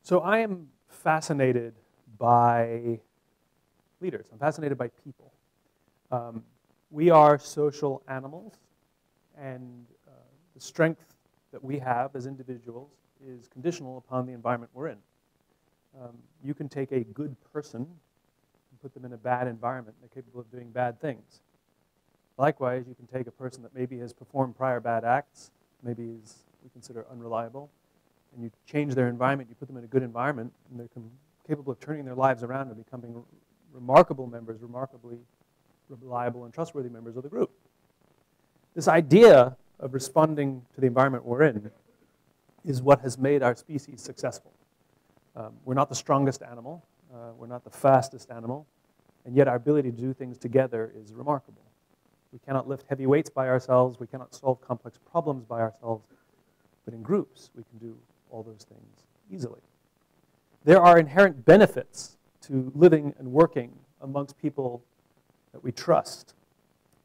So I am fascinated by leaders. I'm fascinated by people. We are social animals, and the strength that we have as individuals is conditional upon the environment we're in. You can take a good person and put them in a bad environment, and they're capable of doing bad things. Likewise, you can take a person that maybe has performed prior bad acts, maybe is we consider unreliable, and you change their environment, you put them in a good environment, and they're capable of turning their lives around and becoming remarkable members, remarkably reliable and trustworthy members of the group. This idea of responding to the environment we're in is what has made our species successful. We're not the strongest animal, we're not the fastest animal, and yet our ability to do things together is remarkable. We cannot lift heavy weights by ourselves, we cannot solve complex problems by ourselves, but in groups we can do all those things easily. There are inherent benefits to living and working amongst people that we trust.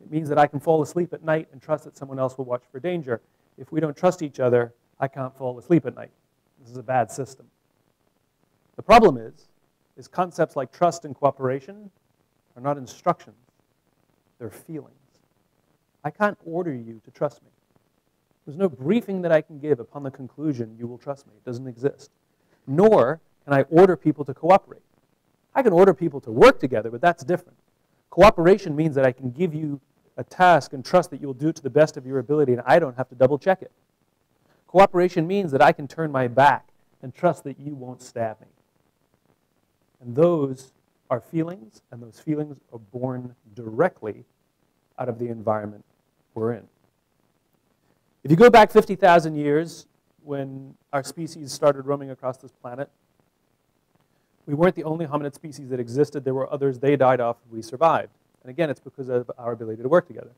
It means that I can fall asleep at night and trust that someone else will watch for danger. If we don't trust each other, I can't fall asleep at night. This is a bad system. The problem is concepts like trust and cooperation are not instructions, they're feelings. I can't order you to trust me. There's no briefing that I can give upon the conclusion you will trust me. It doesn't exist. Nor can I order people to cooperate. I can order people to work together, but that's different. Cooperation means that I can give you a task and trust that you will do it to the best of your ability, and I don't have to double check it. Cooperation means that I can turn my back and trust that you won't stab me. And those are feelings, and those feelings are born directly out of the environment we're in. If you go back 50,000 years, when our species started roaming across this planet, we weren't the only hominid species that existed. There were others. They died off. We survived. And again, it's because of our ability to work together.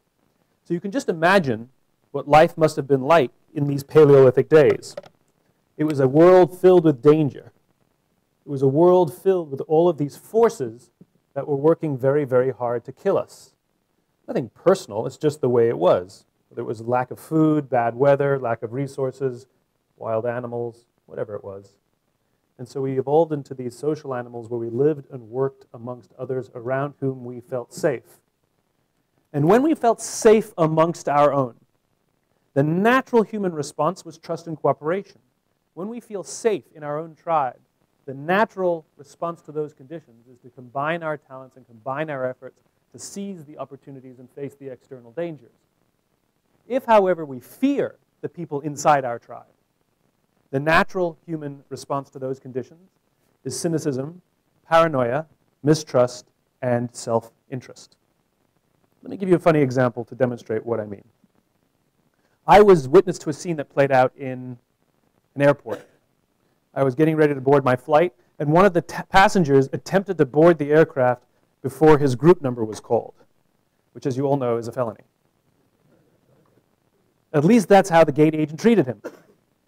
So you can just imagine what life must have been like in these Paleolithic days. It was a world filled with danger. It was a world filled with all of these forces that were working very, very hard to kill us. Nothing personal. It's just the way it was. Whether it was lack of food, bad weather, lack of resources, wild animals, whatever it was. And so we evolved into these social animals where we lived and worked amongst others around whom we felt safe. And when we felt safe amongst our own, the natural human response was trust and cooperation. When we feel safe in our own tribe, the natural response to those conditions is to combine our talents and combine our efforts to seize the opportunities and face the external dangers. If, however, we fear the people inside our tribe, the natural human response to those conditions is cynicism, paranoia, mistrust, and self-interest. Let me give you a funny example to demonstrate what I mean. I was witness to a scene that played out in an airport. I was getting ready to board my flight, and one of the passengers attempted to board the aircraft before his group number was called, which, as you all know, is a felony. At least that's how the gate agent treated him.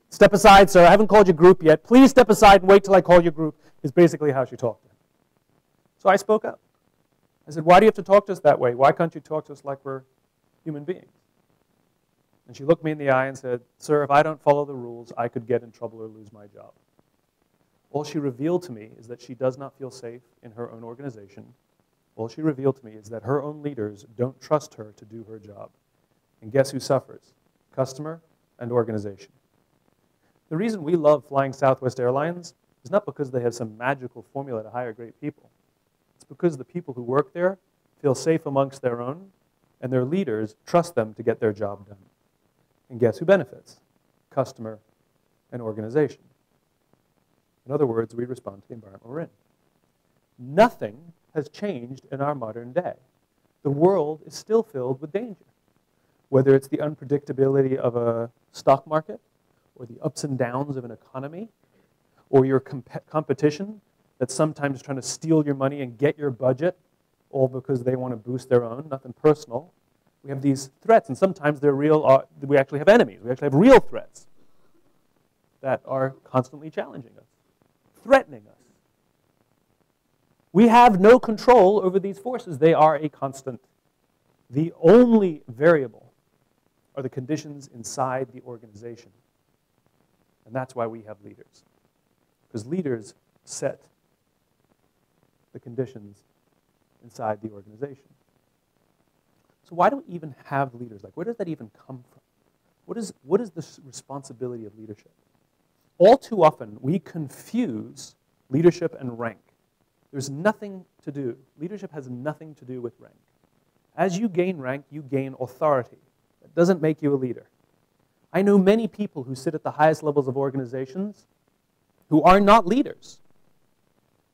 Step aside, sir. I haven't called your group yet. Please step aside and wait till I call your group, is basically how she talked to him. So I spoke up. I said, why do you have to talk to us that way? Why can't you talk to us like we're human beings? And she looked me in the eye and said, sir, if I don't follow the rules, I could get in trouble or lose my job. All she revealed to me is that she does not feel safe in her own organization. All she revealed to me is that her own leaders don't trust her to do her job. And guess who suffers? Customer and organization. The reason we love flying Southwest Airlines is not because they have some magical formula to hire great people. It's because the people who work there feel safe amongst their own, and their leaders trust them to get their job done. And guess who benefits? Customer and organization. In other words, we respond to the environment we're in. Nothing has changed in our modern day. The world is still filled with danger. Whether it's the unpredictability of a stock market, or the ups and downs of an economy, or your competition that's sometimes trying to steal your money and get your budget, all because they want to boost their own, nothing personal. We have these threats, and sometimes they're real. We actually have enemies. We actually have real threats that are constantly challenging us, threatening us. We have no control over these forces. They are a constant. The only variable are the conditions inside the organization. And that's why we have leaders. Because leaders set the conditions inside the organization. So why do we even have leaders? Like, where does that even come from? What is the responsibility of leadership? All too often, we confuse leadership and rank. There's nothing to do. Leadership has nothing to do with rank. As you gain rank, you gain authority. That doesn't make you a leader. I know many people who sit at the highest levels of organizations who are not leaders.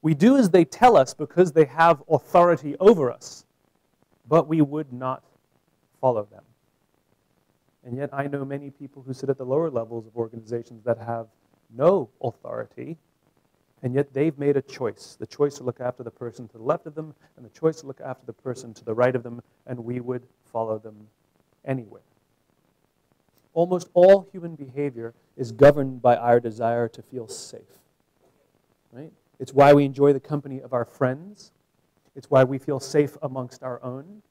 We do as they tell us because they have authority over us, but we would not follow them. And yet I know many people who sit at the lower levels of organizations that have no authority, and yet they've made a choice, the choice to look after the person to the left of them and the choice to look after the person to the right of them, and we would follow them anywhere. Almost all human behavior is governed by our desire to feel safe. Right? It's why we enjoy the company of our friends. It's why we feel safe amongst our own.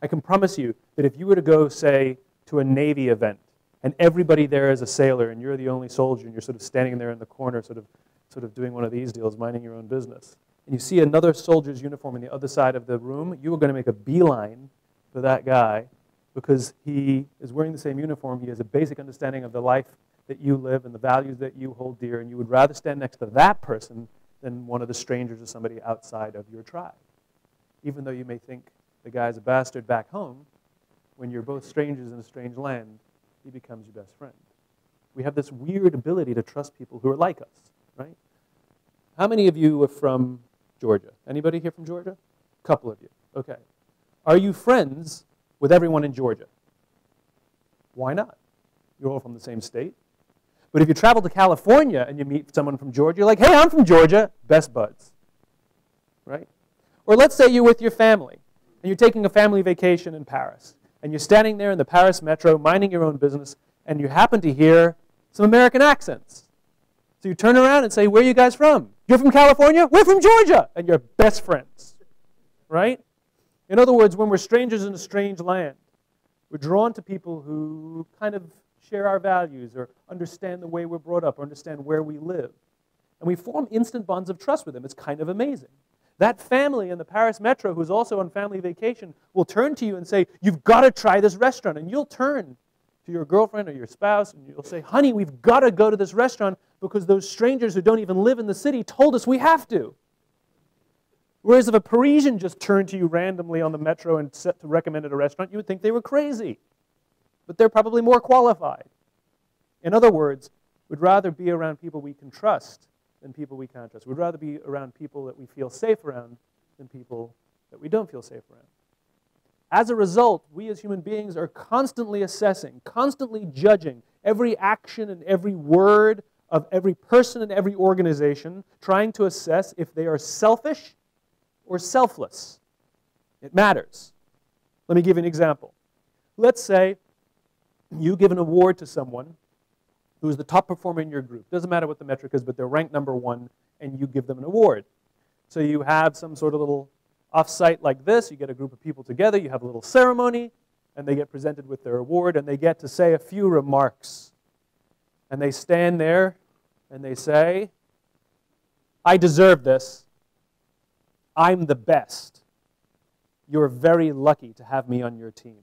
I can promise you that if you were to go, say, to a Navy event, and everybody there is a sailor, and you're the only soldier, and you're sort of standing there in the corner, sort of doing one of these deals, minding your own business, and you see another soldier's uniform on the other side of the room, you are going to make a beeline for that guy because he is wearing the same uniform. He has a basic understanding of the life that you live and the values that you hold dear, and you would rather stand next to that person than one of the strangers or somebody outside of your tribe. Even though you may think the guy's a bastard back home, when you're both strangers in a strange land, he becomes your best friend. We have this weird ability to trust people who are like us, right? How many of you are from Georgia? Anybody here from Georgia? A couple of you. Okay. Are you friends with everyone in Georgia? Why not? You're all from the same state. But if you travel to California and you meet someone from Georgia, you're like, hey, I'm from Georgia, best buds, right? Or let's say you're with your family and you're taking a family vacation in Paris, and you're standing there in the Paris metro minding your own business, and you happen to hear some American accents. So you turn around and say, where are you guys from? You're from California? We're from Georgia! And you're best friends, right? In other words, when we're strangers in a strange land, we're drawn to people who kind of share our values or understand the way we're brought up or understand where we live. And we form instant bonds of trust with them. It's kind of amazing. That family in the Paris metro who's also on family vacation will turn to you and say, you've got to try this restaurant. And you'll turn to your girlfriend or your spouse and you'll say, honey, we've got to go to this restaurant because those strangers who don't even live in the city told us we have to. Whereas if a Parisian just turned to you randomly on the metro and recommended a restaurant, you would think they were crazy. But they're probably more qualified. In other words, we'd rather be around people we can trust than people we can't trust. We'd rather be around people that we feel safe around than people that we don't feel safe around. As a result, we as human beings are constantly assessing, constantly judging every action and every word of every person in every organization, trying to assess if they are selfish or selfless. It matters. Let me give you an example. Let's say you give an award to someone who's the top performer in your group. Doesn't matter what the metric is, but they're ranked #1, and you give them an award. So you have some sort of little off-site like this. You get a group of people together. You have a little ceremony, and they get presented with their award, and they get to say a few remarks. And they stand there, and they say, I deserve this. I'm the best. You're very lucky to have me on your team.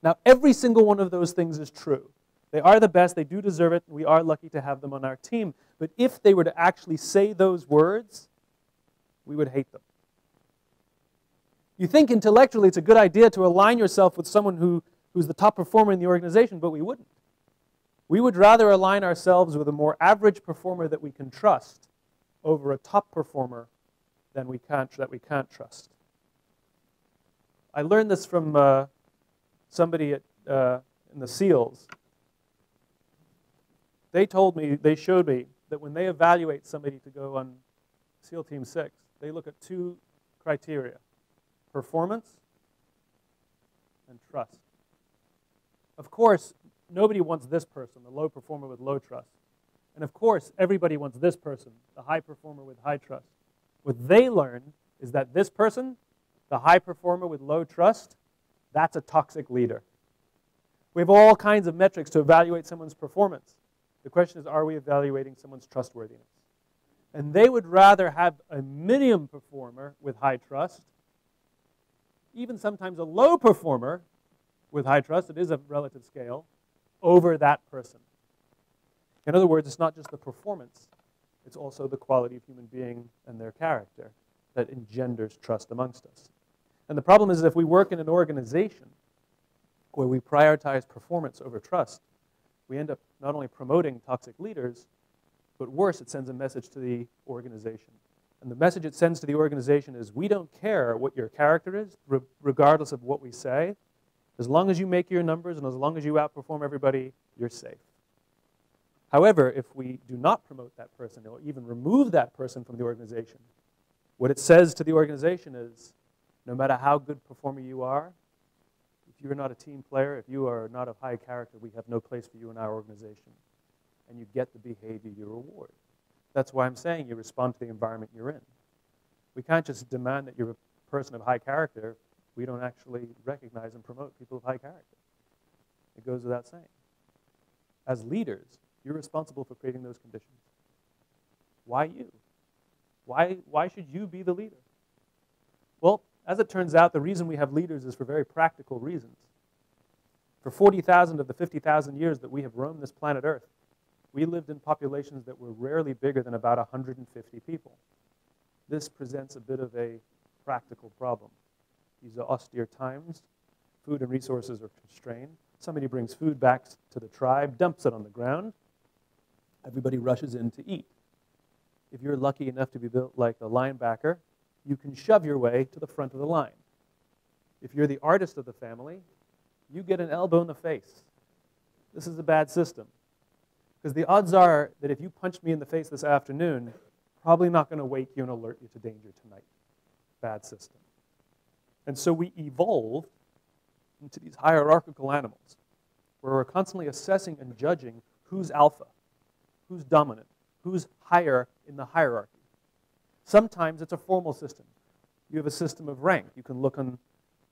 Now, every single one of those things is true. They are the best, they do deserve it, and we are lucky to have them on our team. But if they were to actually say those words, we would hate them. You think intellectually it's a good idea to align yourself with someone who's the top performer in the organization, but we wouldn't. We would rather align ourselves with a more average performer that we can trust over a top performer that we can't trust. I learned this from somebody in the SEALs. They showed me that when they evaluate somebody to go on SEAL Team 6, they look at 2 criteria: performance and trust. Of course, nobody wants this person, the low performer with low trust. And of course, everybody wants this person, the high performer with high trust. What they learned is that this person, the high performer with low trust, that's a toxic leader. We have all kinds of metrics to evaluate someone's performance. The question is, are we evaluating someone's trustworthiness? And they would rather have a medium performer with high trust, even sometimes a low performer with high trust, it is a relative scale, over that person. In other words, it's not just the performance, it's also the quality of human being and their character that engenders trust amongst us. And the problem is if we work in an organization where we prioritize performance over trust, we end up not only promoting toxic leaders, but worse, it sends a message to the organization. And the message it sends to the organization is, we don't care what your character is, regardless of what we say. As long as you make your numbers and as long as you outperform everybody, you're safe. However, if we do not promote that person or even remove that person from the organization, what it says to the organization is, no matter how good performer you are, if you're not a team player, if you are not of high character, we have no place for you in our organization. And you get the behavior you reward. That's why I'm saying you respond to the environment you're in. We can't just demand that you're a person of high character. We don't actually recognize and promote people of high character. It goes without saying. As leaders, you're responsible for creating those conditions. Why you? Why should you be the leader? Well, as it turns out, the reason we have leaders is for very practical reasons. For 40,000 of the 50,000 years that we have roamed this planet Earth, we lived in populations that were rarely bigger than about 150 people. This presents a bit of a practical problem. These are austere times. Food and resources are constrained. Somebody brings food back to the tribe, dumps it on the ground. Everybody rushes in to eat. If you're lucky enough to be built like a linebacker, you can shove your way to the front of the line. If you're the artist of the family, you get an elbow in the face. This is a bad system. Because the odds are that if you punched me in the face this afternoon, probably not going to wake you and alert you to danger tonight. Bad system. And so we evolved into these hierarchical animals where we're constantly assessing and judging who's alpha, who's dominant, who's higher in the hierarchy. Sometimes it's a formal system. You have a system of rank. You can look on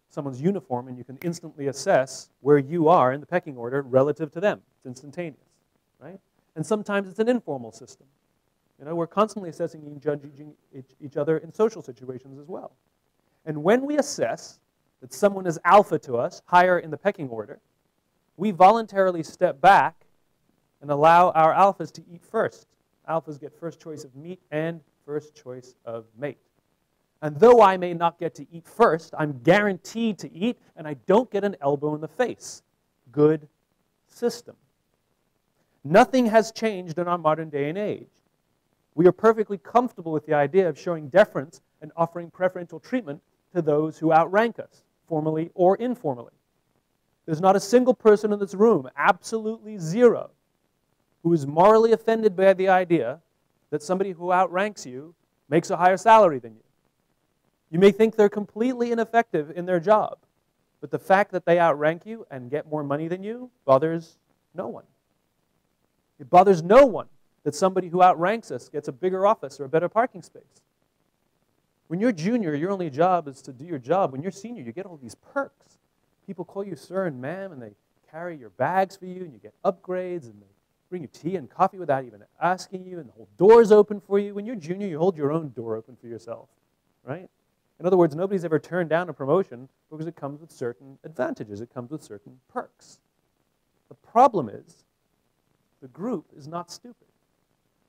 someone's uniform and you can instantly assess where you are in the pecking order relative to them. It's instantaneous. Right? And sometimes it's an informal system. You know, we're constantly assessing and judging each other in social situations as well. And when we assess that someone is alpha to us, higher in the pecking order, we voluntarily step back and allow our alphas to eat first. Alphas get first choice of meat and first choice of mate. And though I may not get to eat first, I'm guaranteed to eat, and I don't get an elbow in the face. Good system. Nothing has changed in our modern day and age. We are perfectly comfortable with the idea of showing deference and offering preferential treatment to those who outrank us, formally or informally. There's not a single person in this room, absolutely zero, who is morally offended by the idea that somebody who outranks you makes a higher salary than you. You may think they're completely ineffective in their job, but the fact that they outrank you and get more money than you bothers no one. It bothers no one that somebody who outranks us gets a bigger office or a better parking space. When you're junior, your only job is to do your job. When you're senior, you get all these perks. People call you sir and ma'am, and they carry your bags for you, and you get upgrades, and they bring you tea and coffee without even asking you, and the whole door's open for you. When you're junior, you hold your own door open for yourself, right? In other words, nobody's ever turned down a promotion because it comes with certain advantages. It comes with certain perks. The problem is, the group is not stupid.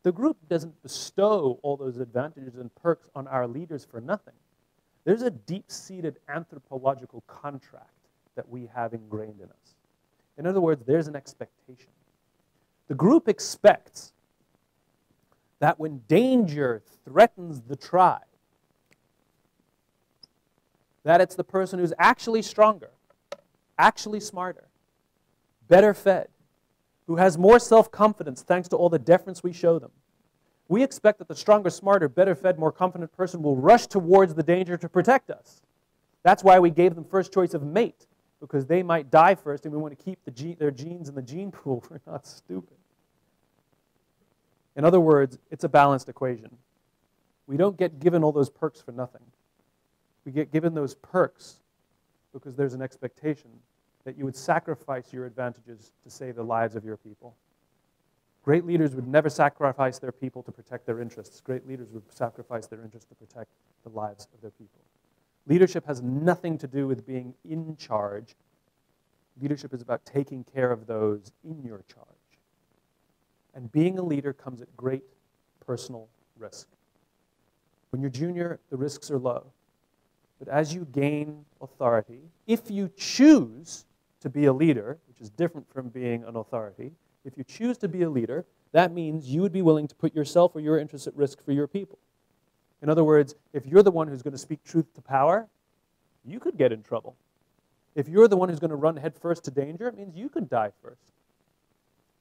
The group doesn't bestow all those advantages and perks on our leaders for nothing. There's a deep-seated anthropological contract that we have ingrained in us. In other words, there's an expectation. The group expects that when danger threatens the tribe, that it's the person who's actually stronger, actually smarter, better fed, who has more self-confidence thanks to all the deference we show them. We expect that the stronger, smarter, better fed, more confident person will rush towards the danger to protect us. That's why we gave them first choice of mate, because they might die first and we want to keep their genes in the gene pool. We're not stupid. In other words, it's a balanced equation. We don't get given all those perks for nothing. We get given those perks because there's an expectation that you would sacrifice your advantages to save the lives of your people. Great leaders would never sacrifice their people to protect their interests. Great leaders would sacrifice their interests to protect the lives of their people. Leadership has nothing to do with being in charge. Leadership is about taking care of those in your charge. And being a leader comes at great personal risk. When you're junior, the risks are low. But as you gain authority, if you choose to be a leader, which is different from being an authority, if you choose to be a leader, that means you would be willing to put yourself or your interests at risk for your people. In other words, if you're the one who's going to speak truth to power, you could get in trouble. If you're the one who's going to run headfirst to danger, it means you could die first.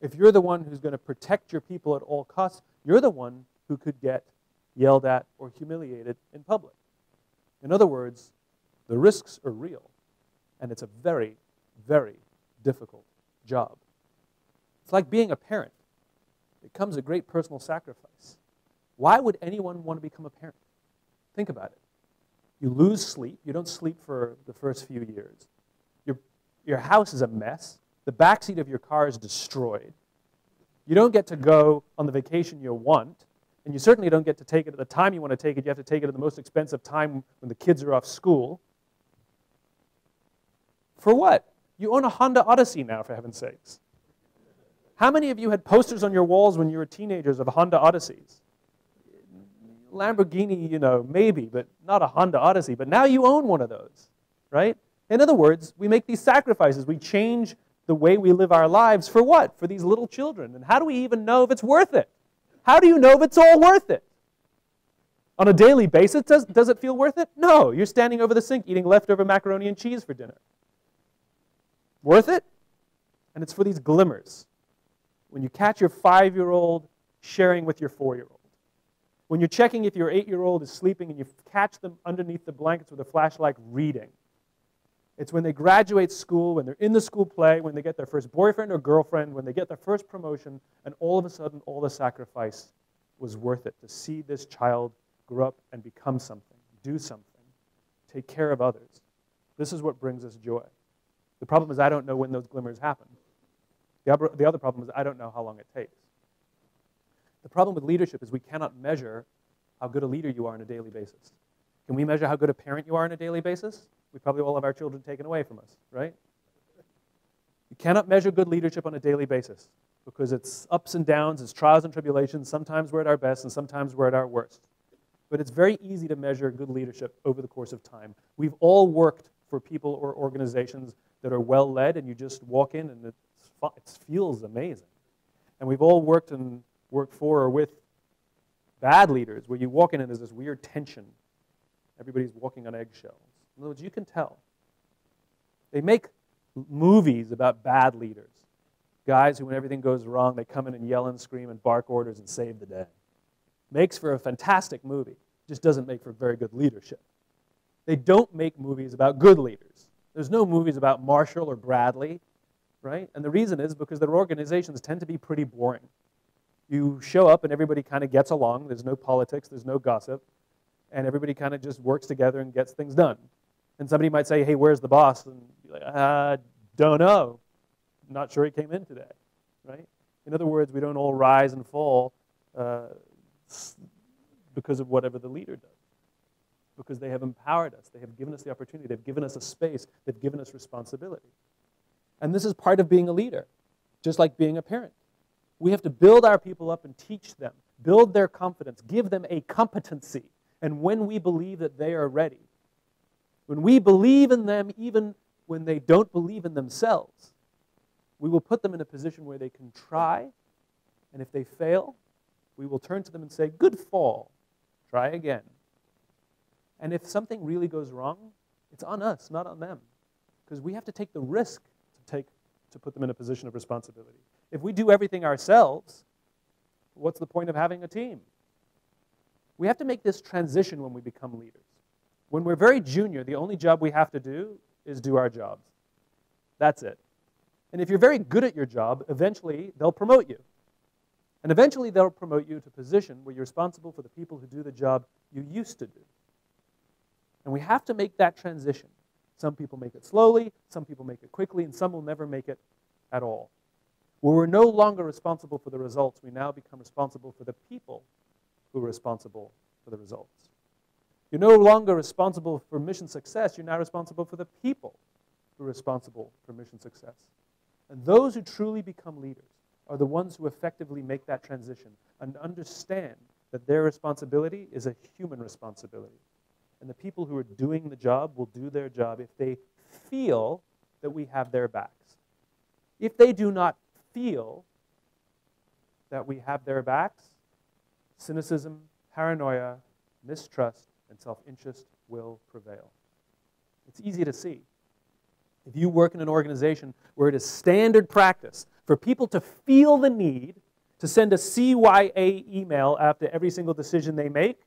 If you're the one who's going to protect your people at all costs, you're the one who could get yelled at or humiliated in public. In other words, the risks are real, and it's a very, very difficult job. It's like being a parent. It comes at great personal sacrifice. Why would anyone want to become a parent? Think about it. You lose sleep. You don't sleep for the first few years. Your house is a mess. The backseat of your car is destroyed. You don't get to go on the vacation you want, and you certainly don't get to take it at the time you want to take it. You have to take it at the most expensive time when the kids are off school. For what? You own a Honda Odyssey now, for heaven's sakes. How many of you had posters on your walls when you were teenagers of Honda Odysseys? Lamborghini, you know, maybe, but not a Honda Odyssey. But now you own one of those, right? In other words, we make these sacrifices. We change the way we live our lives for what? For these little children. And how do we even know if it's worth it? How do you know if it's all worth it? On a daily basis, does it feel worth it? No. You're standing over the sink eating leftover macaroni and cheese for dinner. Worth it? And it's for these glimmers. When you catch your 5-year-old sharing with your 4-year-old. When you're checking if your 8-year-old is sleeping and you catch them underneath the blankets with a flashlight reading. It's when they graduate school, when they're in the school play, when they get their first boyfriend or girlfriend, when they get their first promotion, and all of a sudden, all the sacrifice was worth it to see this child grow up and become something, do something, take care of others. This is what brings us joy. The problem is I don't know when those glimmers happen. The other problem is I don't know how long it takes. The problem with leadership is we cannot measure how good a leader you are on a daily basis. Can we measure how good a parent you are on a daily basis? We probably all have our children taken away from us, right? You cannot measure good leadership on a daily basis because it's ups and downs, it's trials and tribulations. Sometimes we're at our best and sometimes we're at our worst. But it's very easy to measure good leadership over the course of time. We've all worked for people or organizations that are well led and you just walk in and it feels amazing. And we've all worked for or with bad leaders where you walk in and there's this weird tension. Everybody's walking on eggshells. In other words, you can tell. They make movies about bad leaders. Guys who, when everything goes wrong, they come in and yell and scream and bark orders and save the day. Makes for a fantastic movie. Just doesn't make for very good leadership. They don't make movies about good leaders. There's no movies about Marshall or Bradley, right? And the reason is because their organizations tend to be pretty boring. You show up and everybody kind of gets along. There's no politics. There's no gossip. And everybody kind of just works together and gets things done. And somebody might say, hey, where's the boss? And you're like, don't know. Not sure he came in today, right? In other words, we don't all rise and fall because of whatever the leader does. Because they have empowered us. They have given us the opportunity. They've given us a space. They've given us responsibility. And this is part of being a leader, just like being a parent. We have to build our people up and teach them, build their confidence, give them a competency. And when we believe that they are ready, when we believe in them even when they don't believe in themselves, we will put them in a position where they can try, and if they fail, we will turn to them and say, good fall, try again. And if something really goes wrong, it's on us, not on them, because we have to take the risk to put them in a position of responsibility. If we do everything ourselves, what's the point of having a team? We have to make this transition when we become leaders. When we're very junior, the only job we have to do is do our jobs. That's it. And if you're very good at your job, eventually they'll promote you. And eventually they'll promote you to a position where you're responsible for the people who do the job you used to do. And we have to make that transition. Some people make it slowly, some people make it quickly, and some will never make it at all. Where we're no longer responsible for the results, we now become responsible for the people who are responsible for the results. You're no longer responsible for mission success, you're now responsible for the people who are responsible for mission success. And those who truly become leaders are the ones who effectively make that transition and understand that their responsibility is a human responsibility. And the people who are doing the job will do their job if they feel that we have their backs. If they do not feel that we have their backs, cynicism, paranoia, mistrust, and self-interest will prevail. It's easy to see. If you work in an organization where it is standard practice for people to feel the need to send a CYA email after every single decision they make,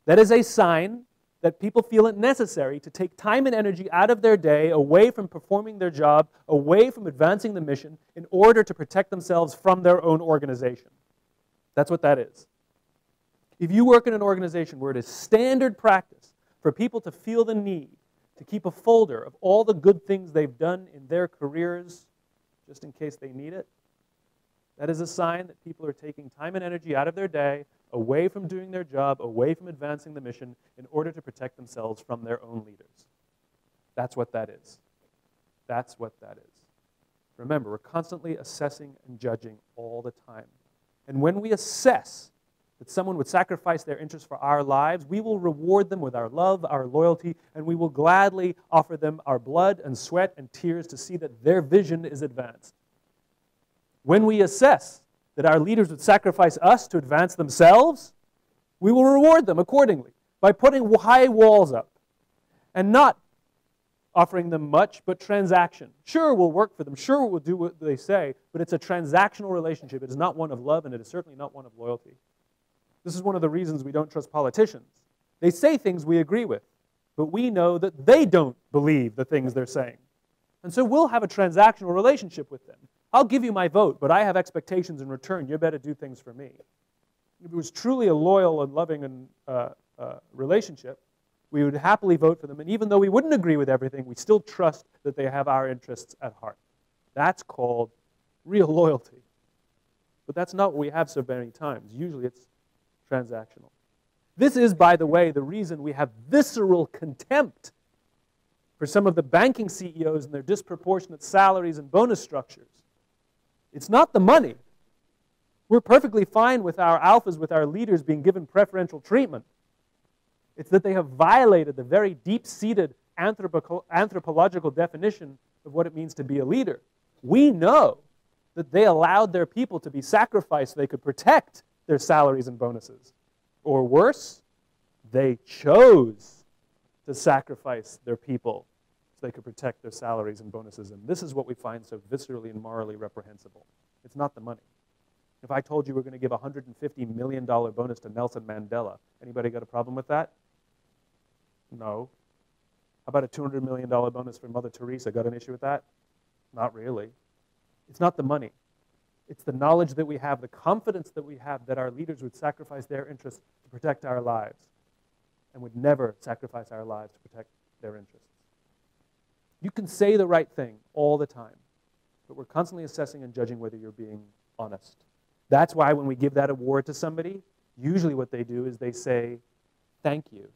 that is a sign that people feel it necessary to take time and energy out of their day away from performing their job, away from advancing the mission, in order to protect themselves from their own organization. That's what that is. If you work in an organization where it is standard practice for people to feel the need to keep a folder of all the good things they've done in their careers, just in case they need it, that is a sign that people are taking time and energy out of their day, away from doing their job, away from advancing the mission, in order to protect themselves from their own leaders. That's what that is. That's what that is. Remember, we're constantly assessing and judging all the time. And when we assess that someone would sacrifice their interests for our lives, we will reward them with our love, our loyalty, and we will gladly offer them our blood and sweat and tears to see that their vision is advanced. When we assess that our leaders would sacrifice us to advance themselves, we will reward them accordingly by putting high walls up and not offering them much, but transaction. Sure, we'll work for them. Sure, we'll do what they say, but it's a transactional relationship. It is not one of love, and it is certainly not one of loyalty. This is one of the reasons we don't trust politicians. They say things we agree with, but we know that they don't believe the things they're saying. And so we'll have a transactional relationship with them. I'll give you my vote, but I have expectations in return. You better do things for me. If it was truly a loyal and loving relationship, we would happily vote for them. And even though we wouldn't agree with everything, we still trust that they have our interests at heart. That's called real loyalty. But that's not what we have so many times. Usually it's transactional. This is, by the way, the reason we have visceral contempt for some of the banking CEOs and their disproportionate salaries and bonus structures. It's not the money. We're perfectly fine with our alphas, with our leaders being given preferential treatment. It's that they have violated the very deep-seated anthropological definition of what it means to be a leader. We know that they allowed their people to be sacrificed so they could protect their salaries and bonuses. Or worse, they chose to sacrifice their people so they could protect their salaries and bonuses. And this is what we find so viscerally and morally reprehensible. It's not the money. If I told you we're going to give a $150 million bonus to Nelson Mandela, anybody got a problem with that? No. How about a $200 million bonus for Mother Teresa? Got an issue with that? Not really. It's not the money. It's the knowledge that we have, the confidence that we have that our leaders would sacrifice their interests to protect our lives and would never sacrifice our lives to protect their interests. You can say the right thing all the time, but we're constantly assessing and judging whether you're being honest. That's why when we give that award to somebody, usually what they do is they say, "Thank you.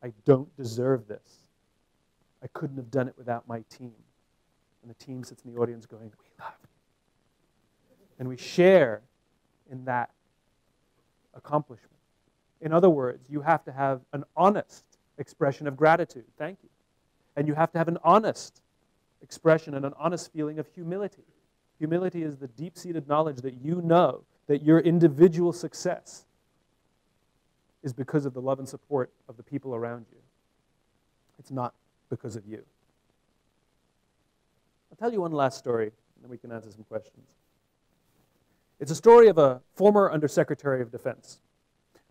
I don't deserve this. I couldn't have done it without my team." And the team sits in the audience going, "We love you." And we share in that accomplishment. In other words, you have to have an honest expression of gratitude. Thank you. And you have to have an honest expression and an honest feeling of humility. Humility is the deep-seated knowledge that you know that your individual success is because of the love and support of the people around you. It's not because of you. I'll tell you one last story, and then we can answer some questions. It's a story of a former Undersecretary of Defense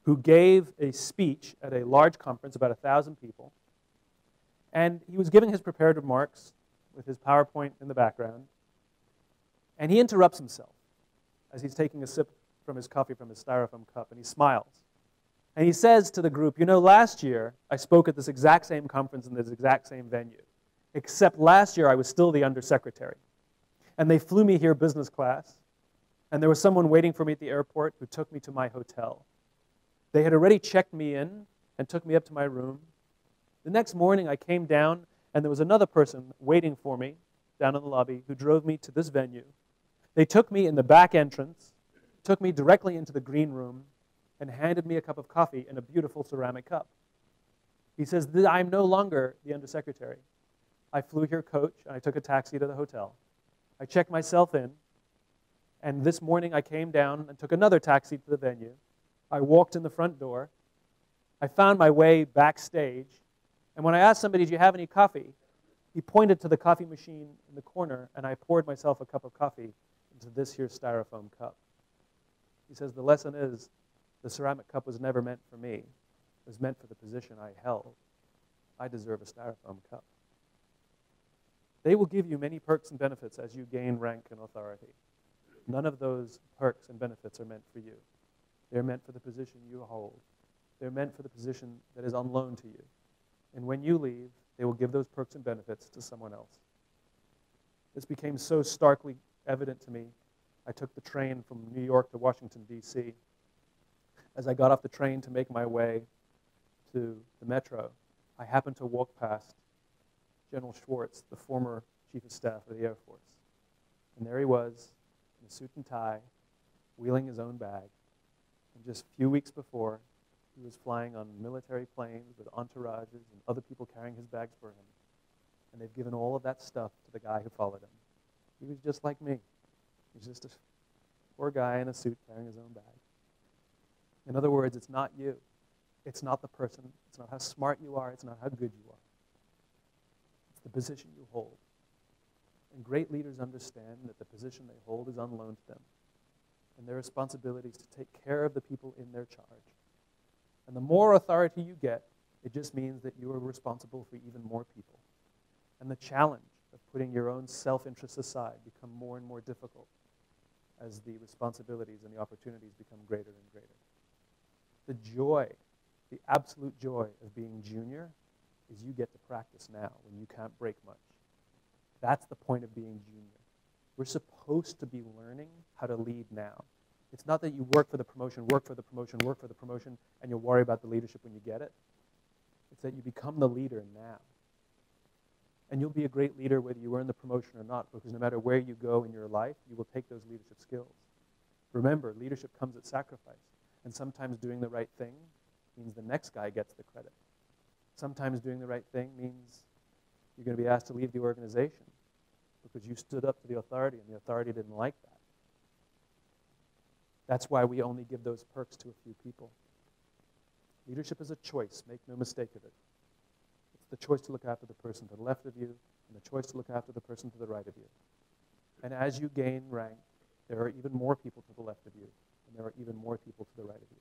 who gave a speech at a large conference, about 1,000 people, and he was giving his prepared remarks with his PowerPoint in the background, and he interrupts himself as he's taking a sip from his coffee from his styrofoam cup, and he smiles. And he says to the group, you know, last year I spoke at this exact same conference in this exact same venue, except last year I was still the undersecretary. And they flew me here business class, and there was someone waiting for me at the airport who took me to my hotel. They had already checked me in and took me up to my room. The next morning I came down, and there was another person waiting for me down in the lobby who drove me to this venue. They took me in the back entrance, took me directly into the green room, and handed me a cup of coffee in a beautiful ceramic cup. He says, I'm no longer the undersecretary. I flew here coach, and I took a taxi to the hotel. I checked myself in, and this morning I came down and took another taxi to the venue. I walked in the front door. I found my way backstage, and when I asked somebody, do you have any coffee? He pointed to the coffee machine in the corner, and I poured myself a cup of coffee into this here styrofoam cup. He says, the lesson is, the ceramic cup was never meant for me. It was meant for the position I held. I deserve a styrofoam cup. They will give you many perks and benefits as you gain rank and authority. None of those perks and benefits are meant for you. They're meant for the position you hold. They're meant for the position that is on loan to you. And when you leave, they will give those perks and benefits to someone else. This became so starkly evident to me. I took the train from New York to Washington, D.C. As I got off the train to make my way to the metro, I happened to walk past General Schwartz, the former Chief of Staff of the Air Force. And there he was, in a suit and tie, wheeling his own bag. And just a few weeks before, he was flying on military planes with entourages and other people carrying his bags for him. And they've given all of that stuff to the guy who followed him. He was just like me. He was just a poor guy in a suit carrying his own bag. In other words, it's not you. It's not the person. It's not how smart you are. It's not how good you are. It's the position you hold. And great leaders understand that the position they hold is on loan to them. And their responsibility is to take care of the people in their charge. And the more authority you get, it just means that you are responsible for even more people. And the challenge of putting your own self-interests aside become more and more difficult as the responsibilities and the opportunities become greater and greater. The joy, the absolute joy of being junior is you get to practice now when you can't break much. That's the point of being junior. We're supposed to be learning how to lead now. It's not that you work for the promotion, work for the promotion, work for the promotion, and you'll worry about the leadership when you get it. It's that you become the leader now. And you'll be a great leader whether you earn the promotion or not, because no matter where you go in your life, you will take those leadership skills. Remember, leadership comes at sacrifice. And sometimes doing the right thing means the next guy gets the credit. Sometimes doing the right thing means you're going to be asked to leave the organization because you stood up to the authority and the authority didn't like that. That's why we only give those perks to a few people. Leadership is a choice, make no mistake of it. It's the choice to look after the person to the left of you and the choice to look after the person to the right of you. And as you gain rank, there are even more people to the left of you. And there are even more people to the right of you.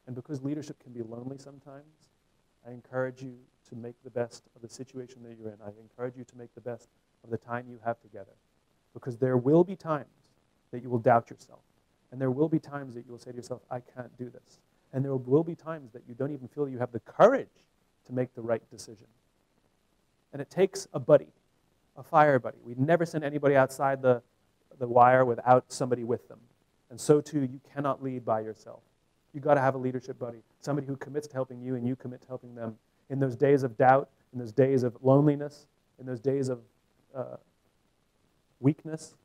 And because leadership can be lonely sometimes, I encourage you to make the best of the situation that you're in. I encourage you to make the best of the time you have together. Because there will be times that you will doubt yourself. And there will be times that you will say to yourself, I can't do this. And there will be times that you don't even feel you have the courage to make the right decision. And it takes a buddy, a fire buddy. We'd never send anybody outside the wire without somebody with them. And so too, you cannot lead by yourself. You've got to have a leadership buddy, somebody who commits to helping you and you commit to helping them. In those days of doubt, in those days of loneliness, in those days of weakness,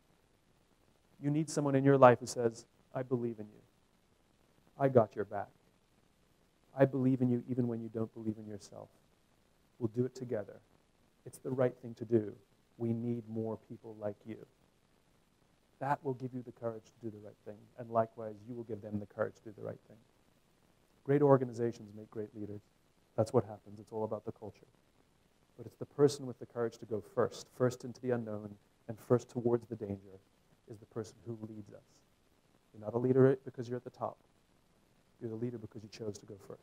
you need someone in your life who says, I believe in you. I got your back. I believe in you even when you don't believe in yourself. We'll do it together. It's the right thing to do. We need more people like you. That will give you the courage to do the right thing. And likewise, you will give them the courage to do the right thing. Great organizations make great leaders. That's what happens. It's all about the culture. But it's the person with the courage to go first into the unknown, and first towards the danger, is the person who leads us. You're not a leader because you're at the top. You're the leader because you chose to go first.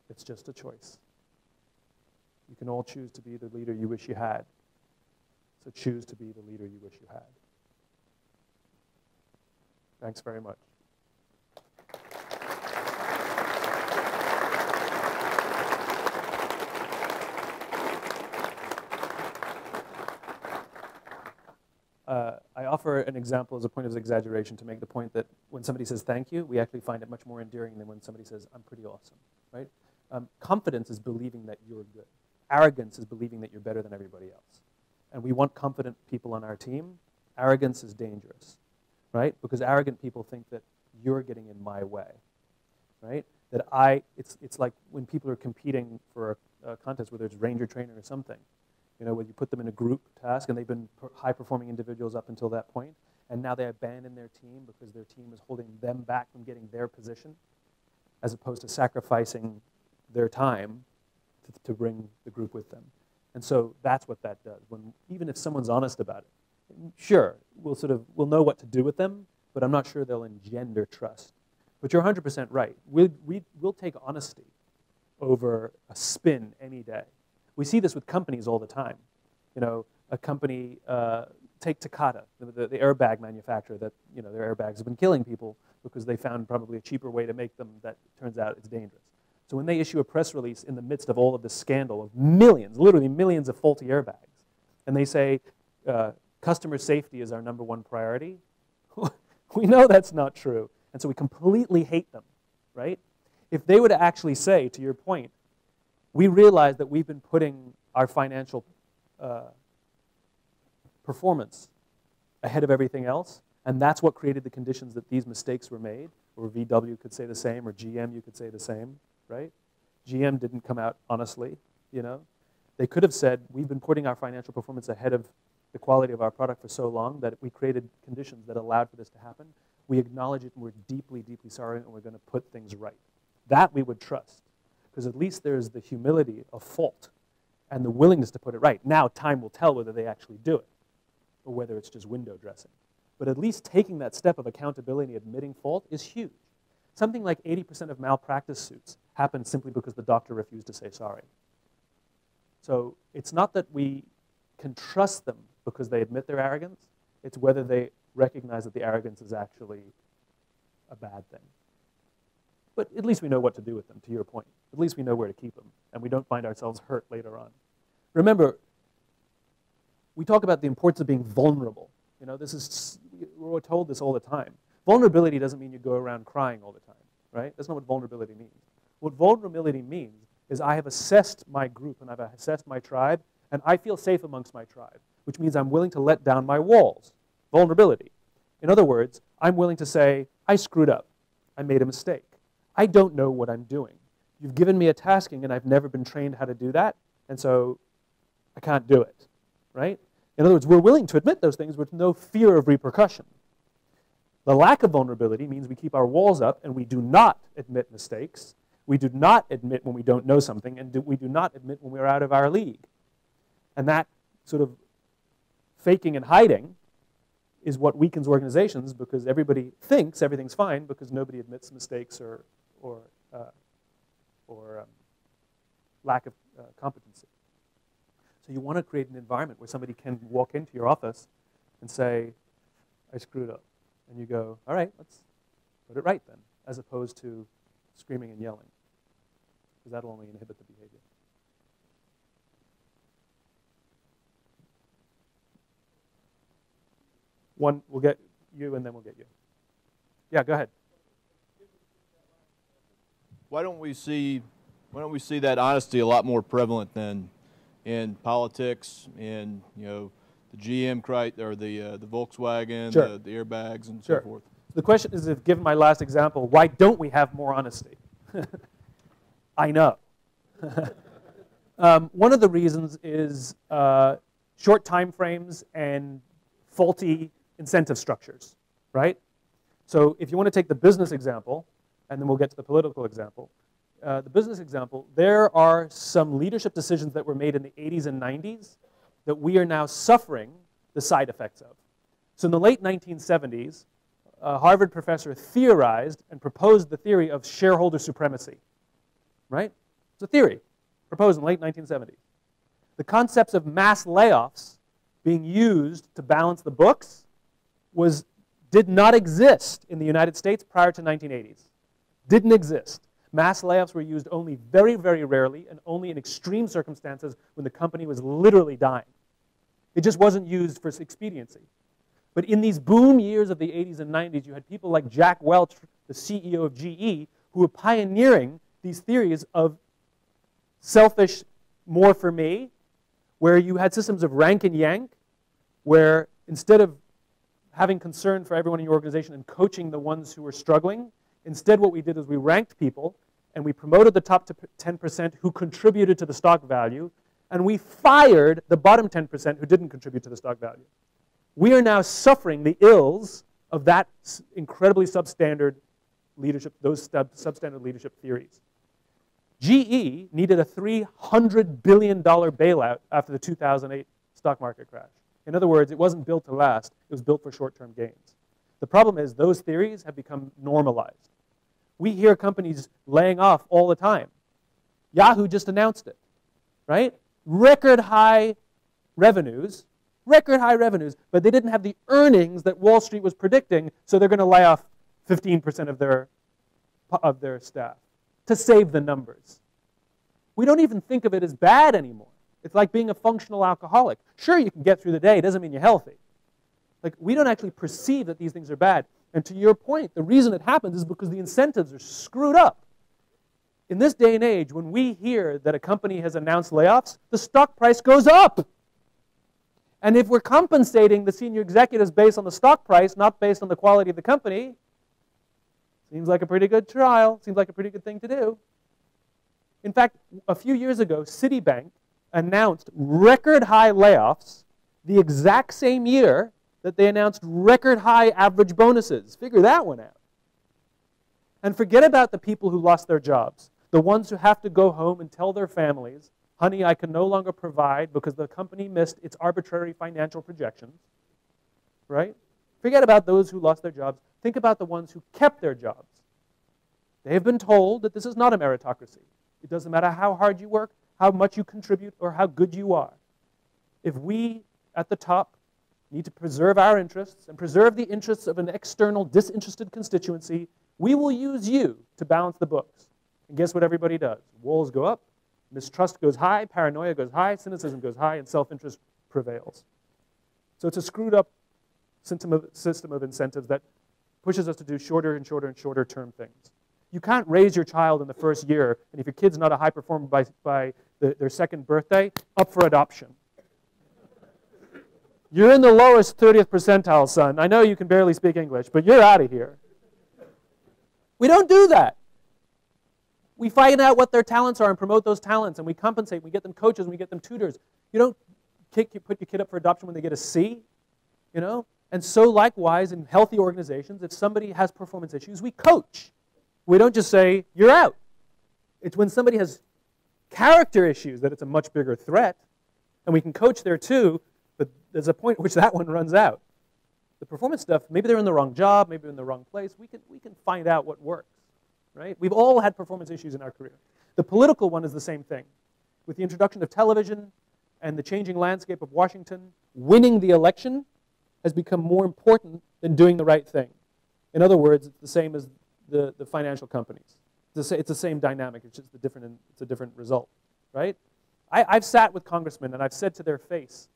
It's just a choice. You can all choose to be the leader you wish you had. So choose to be the leader you wish you had. Thanks very much. I offer an example as a point of exaggeration to make the point that when somebody says thank you, we actually find it much more endearing than when somebody says, I'm pretty awesome, right? Confidence is believing that you're good. Arrogance is believing that you're better than everybody else. And we want confident people on our team. Arrogance is dangerous, right? Because arrogant people think that you're getting in my way, right? That it's like when people are competing for a contest, whether it's ranger training or something, you know, where you put them in a group task and they've been high-performing individuals up until that point, and now they abandon their team because their team is holding them back from getting their position, as opposed to sacrificing their time to bring the group with them. And so that's what that does. Even if someone's honest about it, sure, we'll know what to do with them, but I'm not sure they'll engender trust. But you're 100% right. We'll take honesty over a spin any day. We see this with companies all the time. You know, a company, take Takata, the airbag manufacturer that, you know, their airbags have been killing people because they found probably a cheaper way to make them that turns out it's dangerous. So when they issue a press release in the midst of all of this scandal of millions, literally millions of faulty airbags, and they say, customer safety is our #1 priority, we know that's not true. And so we completely hate them, right? If they were to actually say, to your point, we realize that we've been putting our financial performance ahead of everything else, and that's what created the conditions that these mistakes were made, or VW could say the same, or GM, you could say the same, right? GM didn't come out honestly, you know? They could have said, we've been putting our financial performance ahead of the quality of our product for so long that we created conditions that allowed for this to happen. We acknowledge it, and we're deeply, deeply sorry, and we're going to put things right. That we would trust, because at least there's the humility of fault and the willingness to put it right. Now, time will tell whether they actually do it or whether it's just window dressing. But at least taking that step of accountability, admitting fault, is huge. Something like 80% of malpractice suits happen simply because the doctor refused to say sorry. So it's not that we can trust them because they admit their arrogance. It's whether they recognize that the arrogance is actually a bad thing. But at least we know what to do with them, to your point. At least we know where to keep them, and we don't find ourselves hurt later on. Remember, we talk about the importance of being vulnerable. You know, we're told this all the time. Vulnerability doesn't mean you go around crying all the time, right? That's not what vulnerability means. What vulnerability means is I have assessed my group and I've assessed my tribe, and I feel safe amongst my tribe, which means I'm willing to let down my walls. Vulnerability. In other words, I'm willing to say, I screwed up. I made a mistake. I don't know what I'm doing. You've given me a tasking, and I've never been trained how to do that, and so I can't do it, right? In other words, we're willing to admit those things with no fear of repercussion. The lack of vulnerability means we keep our walls up, and we do not admit mistakes. We do not admit when we don't know something, and we do not admit when we're out of our league. And that sort of faking and hiding is what weakens organizations, because everybody thinks everything's fine because nobody admits mistakes or lack of competency. So you want to create an environment where somebody can walk into your office and say, I screwed up. And you go, all right, let's put it right then, as opposed to screaming and yelling, because that'll only inhibit the behavior. One, we'll get you, and then we'll get you. Yeah, go ahead. Why don't we see that honesty a lot more prevalent than in politics, in, you know, the GM or the Volkswagen, sure. the airbags, and sure. so forth? The question is, if given my last example, why don't we have more honesty? I know. One of the reasons is short time frames and faulty incentive structures, right? So if you want to take the business example, and then we'll get to the political example, the business example, there are some leadership decisions that were made in the 80s and 90s that we are now suffering the side effects of. So in the late 1970s, a Harvard professor theorized and proposed the theory of shareholder supremacy, right? It's a theory proposed in the late 1970s. The concepts of mass layoffs being used to balance the books did not exist in the United States prior to 1980s. Didn't exist. Mass layoffs were used only very, very rarely and only in extreme circumstances when the company was literally dying. It just wasn't used for expediency. But in these boom years of the 80s and 90s, you had people like Jack Welch, the CEO of GE, who were pioneering these theories of selfish, more for me, where you had systems of rank and yank, where instead of having concern for everyone in your organization and coaching the ones who were struggling, instead what we did is we ranked people, and we promoted the top 10% who contributed to the stock value, and we fired the bottom 10% who didn't contribute to the stock value. We are now suffering the ills of that incredibly substandard leadership, those substandard leadership theories. GE needed a $300 billion bailout after the 2008 stock market crash. In other words, it wasn't built to last, it was built for short-term gains. The problem is those theories have become normalized. We hear companies laying off all the time. Yahoo just announced it, right? Record high revenues, but they didn't have the earnings that Wall Street was predicting, so they're going to lay off 15% of their staff to save the numbers. We don't even think of it as bad anymore. It's like being a functional alcoholic. Sure, you can get through the day, it doesn't mean you're healthy. Like, we don't actually perceive that these things are bad. And to your point, the reason it happens is because the incentives are screwed up. In this day and age, when we hear that a company has announced layoffs, the stock price goes up. And if we're compensating the senior executives based on the stock price, not based on the quality of the company, seems like a pretty good trial, seems like a pretty good thing to do. In fact, a few years ago, Citibank announced record high layoffs the exact same year that they announced record high average bonuses. Figure that one out. And forget about the people who lost their jobs, the ones who have to go home and tell their families, honey, I can no longer provide because the company missed its arbitrary financial projections, right? Forget about those who lost their jobs. Think about the ones who kept their jobs. They have been told that this is not a meritocracy. It doesn't matter how hard you work, how much you contribute, or how good you are. If we, at the top, need to preserve our interests and preserve the interests of an external, disinterested constituency, we will use you to balance the books. And guess what everybody does? Walls go up, mistrust goes high, paranoia goes high, cynicism goes high, and self-interest prevails. So it's a screwed up system of incentives that pushes us to do shorter and shorter and shorter term things. You can't raise your child in the first year, and if your kid's not a high performer by their second birthday, up for adoption. You're in the lowest 30th percentile, son. I know you can barely speak English, but you're out of here. We don't do that. We find out what their talents are and promote those talents, and we compensate. We get them coaches, and we get them tutors. You don't put your kid up for adoption when they get a C, you know? And so likewise, in healthy organizations, if somebody has performance issues, we coach. We don't just say, you're out. It's when somebody has character issues that it's a much bigger threat, and we can coach there too, but there's a point at which that one runs out. The performance stuff, maybe they're in the wrong job, maybe they're in the wrong place. We can find out what works, right? We've all had performance issues in our career. The political one is the same thing. With the introduction of television and the changing landscape of Washington, winning the election has become more important than doing the right thing. In other words, it's the same as the financial companies. It's the same dynamic, it's just it's a different result, right? I've sat with congressmen and I've said to their face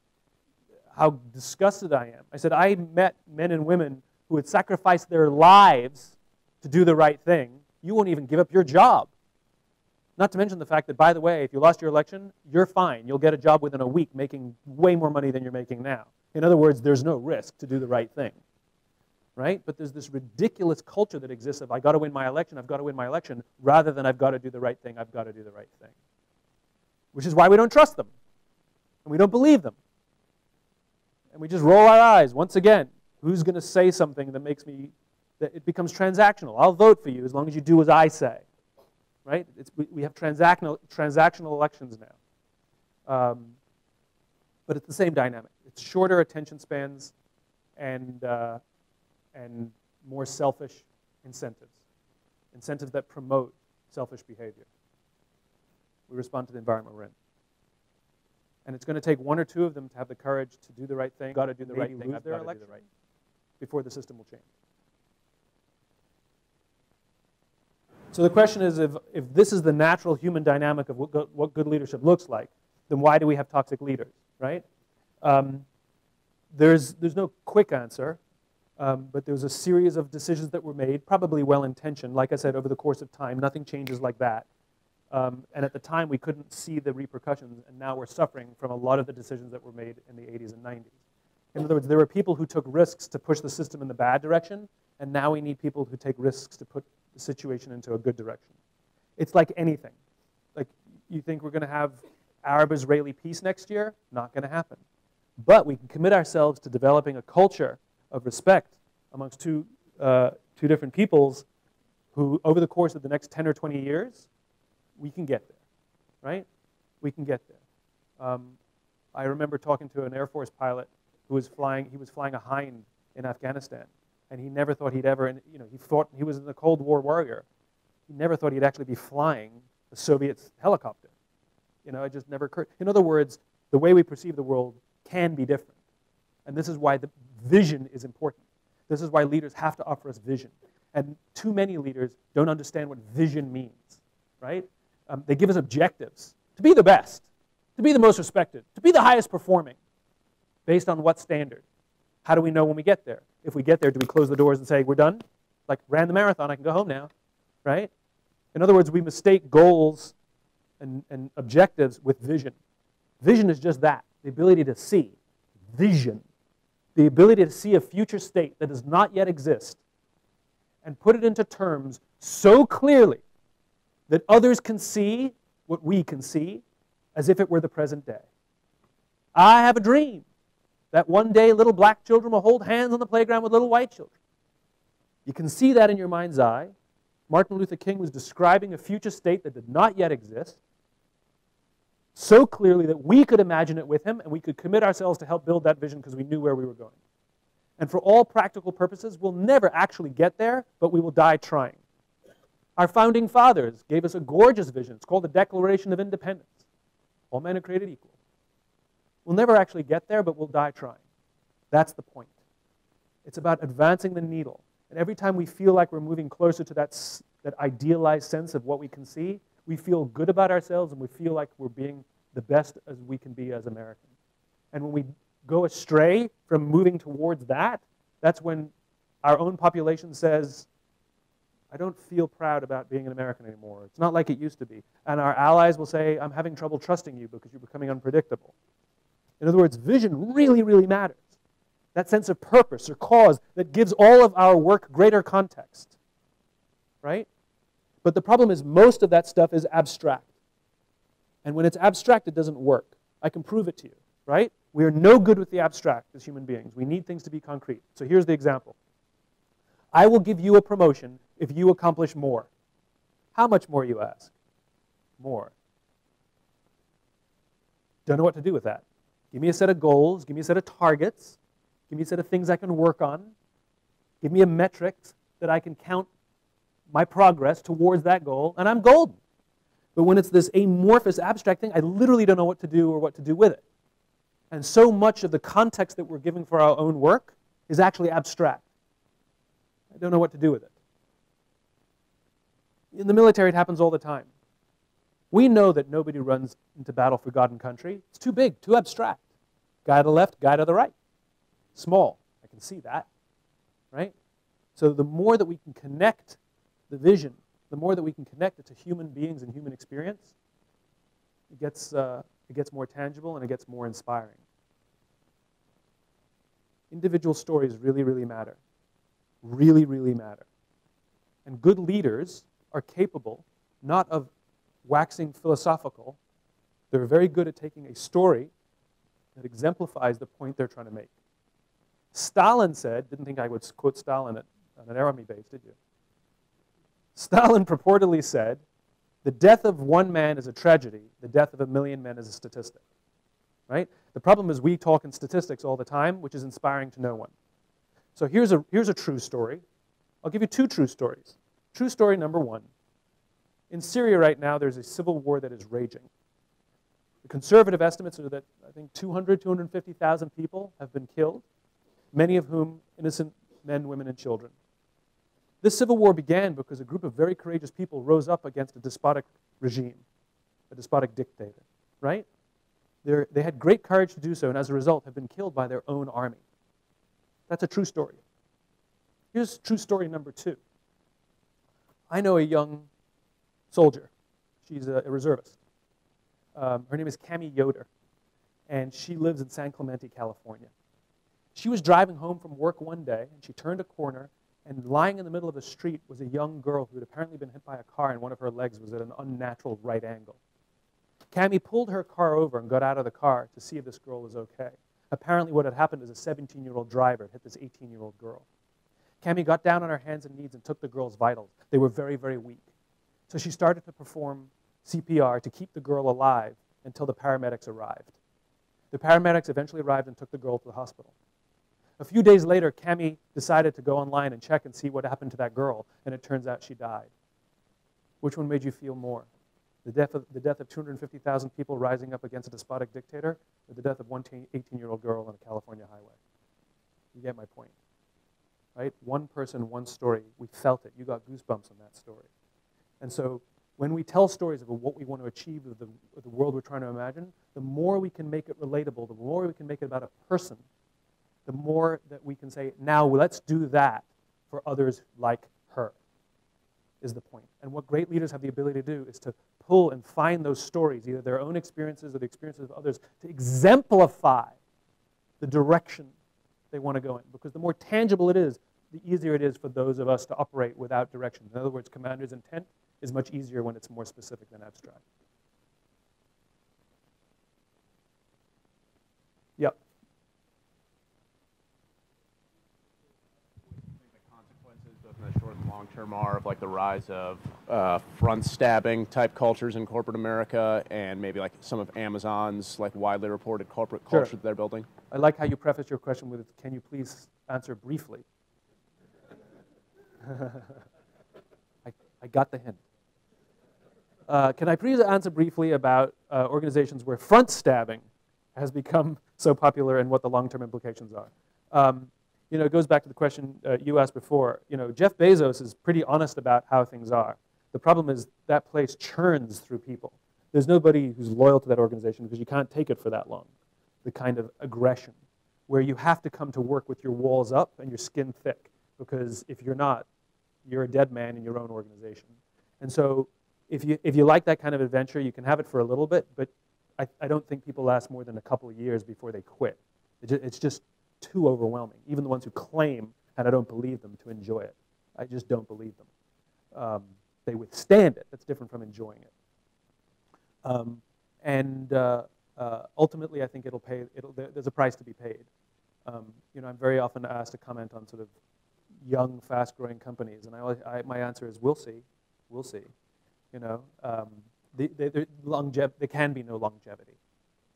how disgusted I am. I said, I met men and women who would sacrifice their lives to do the right thing. You won't even give up your job. Not to mention the fact that, by the way, if you lost your election, you're fine. You'll get a job within a week making way more money than you're making now. In other words, there's no risk to do the right thing, right? But there's this ridiculous culture that exists of, I've got to win my election, I've got to win my election, rather than I've got to do the right thing, I've got to do the right thing. Which is why we don't trust them, and we don't believe them. And we just roll our eyes. Once again, who's going to say something that makes me, that it becomes transactional? I'll vote for you as long as you do as I say, right? We have transactional elections now. But it's the same dynamic. It's shorter attention spans and more selfish incentives. Incentives that promote selfish behavior. We respond to the environment we're in. And it's going to take one or two of them to have the courage to do the right thing. Got to do the right thing. I've got to do the right thing before the system will change. So the question is, if this is the natural human dynamic of what good leadership looks like, then why do we have toxic leaders, right? there's no quick answer, but there was a series of decisions that were made, probably well-intentioned. Like I said, over the course of time, nothing changes like that. And at the time, we couldn't see the repercussions, and now we're suffering from a lot of the decisions that were made in the 80s and 90s. In other words, there were people who took risks to push the system in the bad direction, and now we need people who take risks to put the situation into a good direction. It's like anything. Like, you think we're going to have Arab-Israeli peace next year? Not going to happen. But we can commit ourselves to developing a culture of respect amongst two different peoples who, over the course of the next 10 or 20 years, we can get there, right? We can get there. I remember talking to an Air Force pilot who was flying a Hind in Afghanistan, and he never thought he'd ever, he thought he was in the Cold War warrior. He never thought he'd actually be flying a Soviet helicopter. It just never occurred. In other words, the way we perceive the world can be different. And this is why the vision is important. This is why leaders have to offer us vision. And too many leaders don't understand what vision means, right? They give us objectives to be the best, to be the most respected, to be the highest performing. Based on what standard? How do we know when we get there? If we get there, do we close the doors and say, we're done? Like, ran the marathon, I can go home now, right? In other words, we mistake goals and objectives with vision. Vision is just that, the ability to see. Vision. The ability to see a future state that does not yet exist and put it into terms so clearly that others can see what we can see as if it were the present day. I have a dream that one day little black children will hold hands on the playground with little white children. You can see that in your mind's eye. Martin Luther King was describing a future state that did not yet exist so clearly that we could imagine it with him, and we could commit ourselves to help build that vision because we knew where we were going. And for all practical purposes, we'll never actually get there, but we will die trying. Our founding fathers gave us a gorgeous vision. It's called the Declaration of Independence. All men are created equal. We'll never actually get there, but we'll die trying. That's the point. It's about advancing the needle. And every time we feel like we're moving closer to that idealized sense of what we can see, we feel good about ourselves and we feel like we're being the best as we can be as Americans. And when we go astray from moving towards that, that's when our own population says, I don't feel proud about being an American anymore. It's not like it used to be. And our allies will say, I'm having trouble trusting you because you're becoming unpredictable. In other words, vision really, really matters. That sense of purpose or cause that gives all of our work greater context, right? But the problem is most of that stuff is abstract. And when it's abstract, it doesn't work. I can prove it to you, right? We are no good with the abstract as human beings. We need things to be concrete. So here's the example. I will give you a promotion if you accomplish more. How much more, you ask? More. Don't know what to do with that. Give me a set of goals. Give me a set of targets. Give me a set of things I can work on. Give me a metric that I can count my progress towards that goal, and I'm golden. But when it's this amorphous, abstract thing, I literally don't know what to do or what to do with it. And so much of the context that we're giving for our own work is actually abstract. I don't know what to do with it. In the military, it happens all the time. We know that nobody runs into battle for God and country. It's too big, too abstract. Guy to the left, guy to the right. Small. I can see that, right? So the more that we can connect the vision, the more that we can connect it to human beings and human experience, it gets more tangible and it gets more inspiring. Individual stories really, really matter. Really, really matter. And good leaders are capable not of waxing philosophical. They're very good at taking a story that exemplifies the point they're trying to make. Stalin said, didn't think I would quote Stalin on an army base, did you? Stalin purportedly said, the death of one man is a tragedy, the death of 1,000,000 men is a statistic. Right? The problem is we talk in statistics all the time, which is inspiring to no one. So here's a true story. I'll give you two true stories. True story number one. In Syria right now, there's a civil war that is raging. The conservative estimates are that, I think, 250,000 people have been killed, many of whom innocent men, women, and children. This civil war began because a group of very courageous people rose up against a despotic regime, a despotic dictator, right? They had great courage to do so, and as a result have been killed by their own army. That's a true story. Here's true story number 2. I know a young soldier. She's a reservist. Her name is Cami Yoder, and she lives in San Clemente, California. She was driving home from work one day, and she turned a corner, and lying in the middle of the street was a young girl who had apparently been hit by a car, and one of her legs was at an unnatural right angle. Cami pulled her car over and got out of the car to see if this girl was okay. Apparently what had happened is a 17-year-old driver had hit this 18-year-old girl. Cami got down on her hands and knees and took the girl's vitals. They were very, very weak. So she started to perform CPR to keep the girl alive until the paramedics arrived. The paramedics eventually arrived and took the girl to the hospital. A few days later, Cami decided to go online and check and see what happened to that girl, and it turns out she died. Which one made you feel more? The death of 250,000 people rising up against a despotic dictator, or the death of one 18-year-old girl on a California highway? You get my point, right? One person, one story. We felt it. You got goosebumps on that story. And so when we tell stories about what we want to achieve with the world we're trying to imagine, the more we can make it relatable, the more we can make it about a person, the more that we can say, now let's do that for others like her, is the point. And what great leaders have the ability to do is to pull and find those stories, either their own experiences or the experiences of others, to exemplify the direction they want to go in. Because the more tangible it is, the easier it is for those of us to operate without direction. In other words, commander's intent is much easier when it's more specific than abstract. Yep. Both in the short and long term are of like the rise of front stabbing type cultures in corporate America, and maybe like some of Amazon's like widely reported corporate culture that they're building? I like how you preface your question with, can you please answer briefly? I got the hint. Can I please answer briefly about organizations where front stabbing has become so popular and what the long-term implications are? You know, it goes back to the question you asked before. You know, Jeff Bezos is pretty honest about how things are. The problem is that place churns through people. There's nobody who's loyal to that organization because you can't take it for that long. The kind of aggression where you have to come to work with your walls up and your skin thick, because if you're not, you're a dead man in your own organization. And so if you like that kind of adventure, you can have it for a little bit, but I don't think people last more than a couple of years before they quit. It's just too overwhelming. Even the ones who claim, and I don't believe them, to enjoy it. I just don't believe them. They withstand it. That's different from enjoying it. Ultimately, I think there's a price to be paid. You know, I'm very often asked to comment on sort of young, fast-growing companies, and my answer is, we'll see. We'll see. You know, there can be no longevity.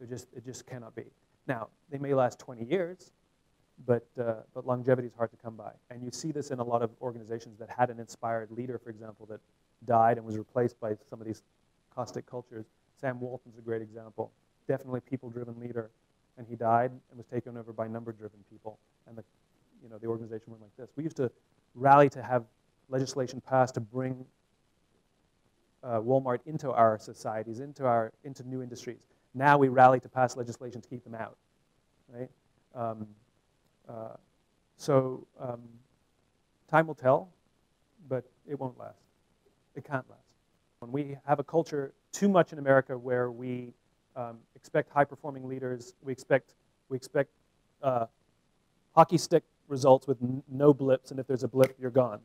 It just cannot be. Now, they may last 20 years, but longevity is hard to come by. And you see this in a lot of organizations that had an inspired leader, for example, that died and was replaced by some of these caustic cultures. Sam Walton's a great example. Definitely people-driven leader, and he died and was taken over by number-driven people, and the organization went like this. We used to rally to have legislation passed to bring Walmart into our societies, into new industries. Now we rally to pass legislation to keep them out, right? Time will tell, but it won't last. It can't last. When we have a culture too much in America where we expect high-performing leaders, we expect hockey stick results with no blips, and if there's a blip, you're gone.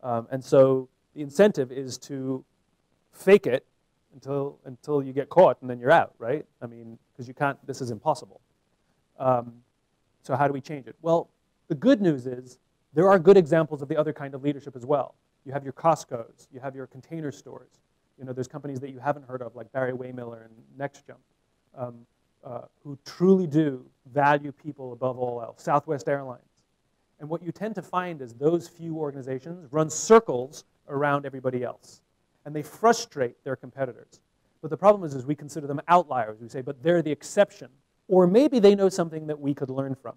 And so the incentive is to fake it until you get caught, and then you're out, right? I mean, because you can't. This is impossible. So how do we change it? Well, the good news is there are good examples of the other kind of leadership as well. You have your Costco's, you have your container stores. You know, there's companies that you haven't heard of, like Barry Waymiller and NextJump, who truly do value people above all else. Southwest Airlines. And what you tend to find is those few organizations run circles around everybody else. And they frustrate their competitors. But the problem is we consider them outliers. We say, but they're the exception. Or maybe they know something that we could learn from.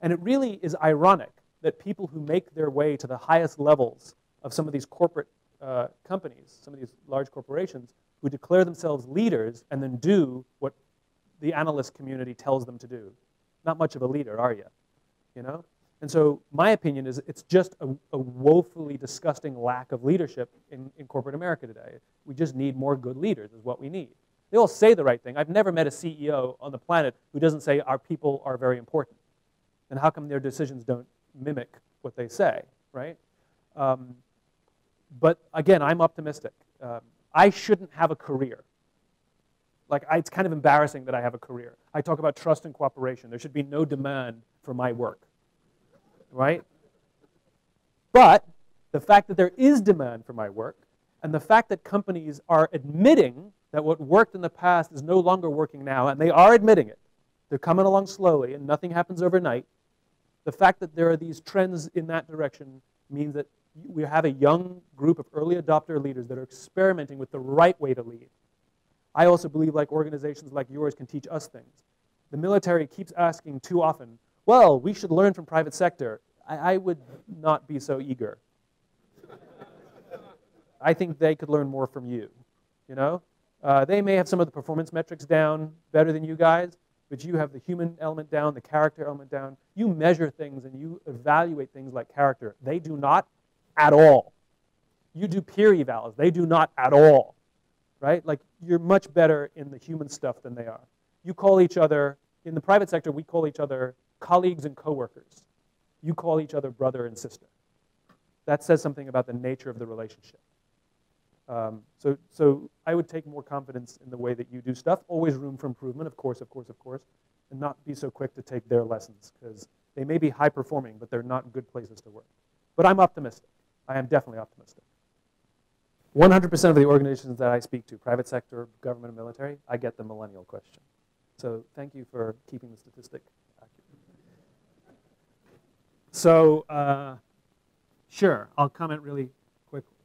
And it really is ironic that people who make their way to the highest levels of some of these corporate companies, some of these large corporations, who declare themselves leaders and then do what the analyst community tells them to do. Not much of a leader, are you? You know? And so my opinion is it's just a woefully disgusting lack of leadership in corporate America today. We just need more good leaders is what we need. They all say the right thing. I've never met a CEO on the planet who doesn't say our people are very important. And how come their decisions don't mimic what they say, right? But again, I'm optimistic. I shouldn't have a career. Like, it's kind of embarrassing that I have a career. I talk about trust and cooperation. There should be no demand for my work, right? But the fact that there is demand for my work, and the fact that companies are admitting that what worked in the past is no longer working now, and they are admitting it. They're coming along slowly, and nothing happens overnight. The fact that there are these trends in that direction means that we have a young group of early adopter leaders that are experimenting with the right way to lead. I also believe like organizations like yours can teach us things. The military keeps asking too often, well, we should learn from private sector. I would not be so eager. I think they could learn more from you, you know? They may have some of the performance metrics down better than you guys, but you have the human element down, the character element down. You measure things and you evaluate things like character. They do not at all. You do peer evals. They do not at all, right? Like, you're much better in the human stuff than they are. You call each other, in the private sector, we call each other colleagues and coworkers. You call each other brother and sister. That says something about the nature of the relationship. So I would take more confidence in the way that you do stuff. Always room for improvement, of course, and not be so quick to take their lessons, because they may be high performing, but they're not good places to work. But I'm optimistic. I am definitely optimistic. 100% of the organizations that I speak to, private sector, government, and military, I get the millennial question. So thank you for keeping the statistic accurate. So sure, I'll comment really quickly.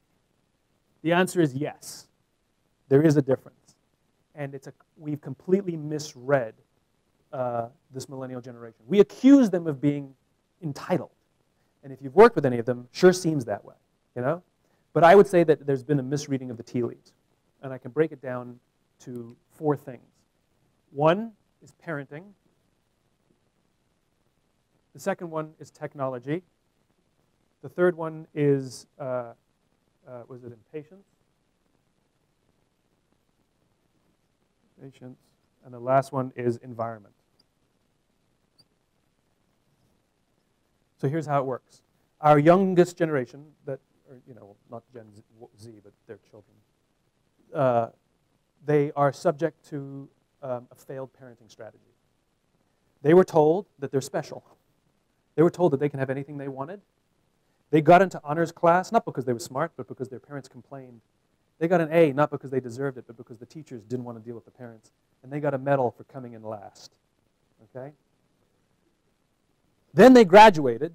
The answer is yes. There is a difference. And we've completely misread this millennial generation. We accuse them of being entitled. And if you've worked with any of them, sure seems that way, you know? But I would say that there's been a misreading of the tea leaves. And I can break it down to 4 things. One is parenting. The second one is technology. The third one is, was it impatience? Patience. And the last one is environment. So here's how it works. Our youngest generation, that, or, you know, not Gen Z, but their children, they are subject to a failed parenting strategy. They were told that they're special. They were told that they can have anything they wanted. They got into honors class, not because they were smart, but because their parents complained. They got an A, not because they deserved it, but because the teachers didn't want to deal with the parents. And they got a medal for coming in last. Okay? Then they graduated,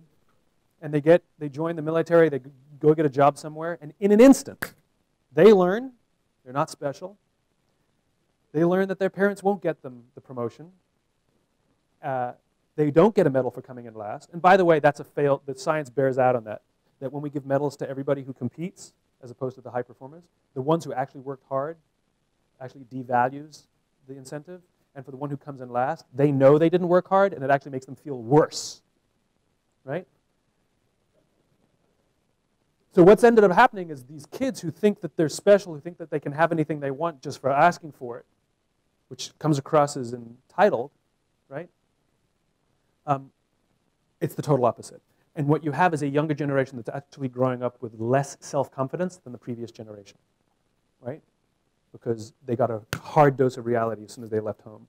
and they join the military, they go get a job somewhere, and in an instant, they learn they're not special. They learn that their parents won't get them the promotion. They don't get a medal for coming in last. And by the way, that's a fail. The science bears out on that when we give medals to everybody who competes, as opposed to the high performers, the ones who actually worked hard actually devalues the incentive. And for the one who comes in last, they know they didn't work hard, and it actually makes them feel worse, right? So what's ended up happening is these kids who think that they're special, who think that they can have anything they want just for asking for it, which comes across as entitled, right? It's the total opposite. And what you have is a younger generation that's actually growing up with less self-confidence than the previous generation, right? Because they got a hard dose of reality as soon as they left home.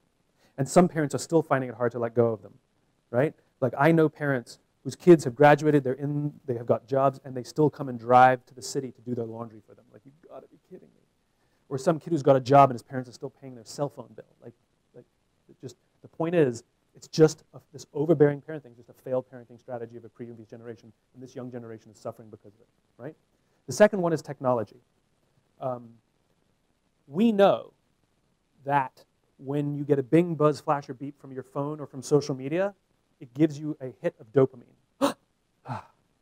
And some parents are still finding it hard to let go of them, right? Like, I know parents whose kids have graduated, they have got jobs, and they still come and drive to the city to do their laundry for them. Like, you've got to be kidding me. Or some kid who's got a job and his parents are still paying their cell phone bill. Like just the point is, it's just this overbearing parenting, just a failed parenting strategy of a previous generation, and this young generation is suffering because of it, right? The second one is technology. We know that when you get a bing, buzz, flash, or beep from your phone or from social media, it gives you a hit of dopamine.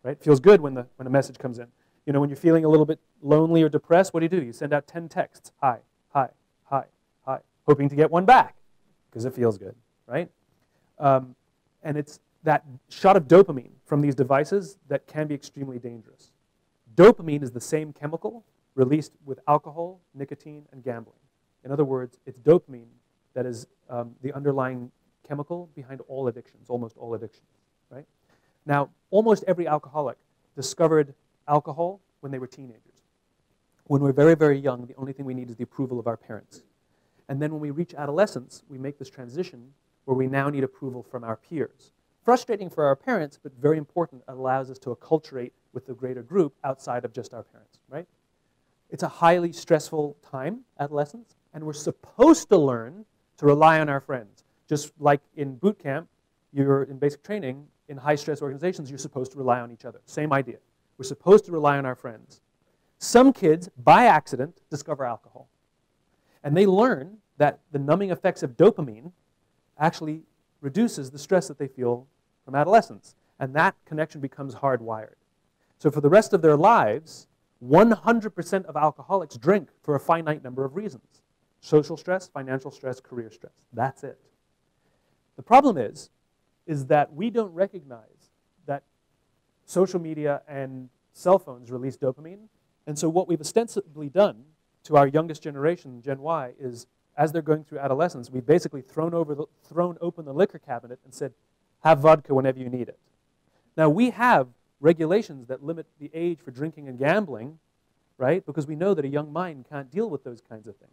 Right? Feels good when a message comes in. You know, when you're feeling a little bit lonely or depressed, what do? You send out 10 texts. Hi, hi, hi, hi, hoping to get one back because it feels good, right? And that shot of dopamine from these devices that can be extremely dangerous. Dopamine is the same chemical released with alcohol, nicotine, and gambling. In other words, it's dopamine that is the underlying chemical behind all addictions, almost all addictions, right? Now, almost every alcoholic discovered alcohol when they were teenagers. When we're very, very young, the only thing we need is the approval of our parents. And then when we reach adolescence, we make this transition where we now need approval from our peers. Frustrating for our parents, but very important, allows us to acculturate with the greater group outside of just our parents, right? It's a highly stressful time, adolescence, and we're supposed to learn to rely on our friends. Just like in boot camp, you're in basic training, in high-stress organizations, you're supposed to rely on each other. Same idea. We're supposed to rely on our friends. Some kids, by accident, discover alcohol. And they learn that the numbing effects of dopamine actually reduces the stress that they feel from adolescence. And that connection becomes hardwired. So for the rest of their lives, 100% of alcoholics drink for a finite number of reasons. Social stress, financial stress, career stress. That's it. The problem is that we don't recognize that social media and cell phones release dopamine. And so what we've ostensibly done to our youngest generation, Gen Y, is as they're going through adolescence, we've basically thrown open the liquor cabinet and said, have vodka whenever you need it. Now, we have regulations that limit the age for drinking and gambling, right? Because we know that a young mind can't deal with those kinds of things.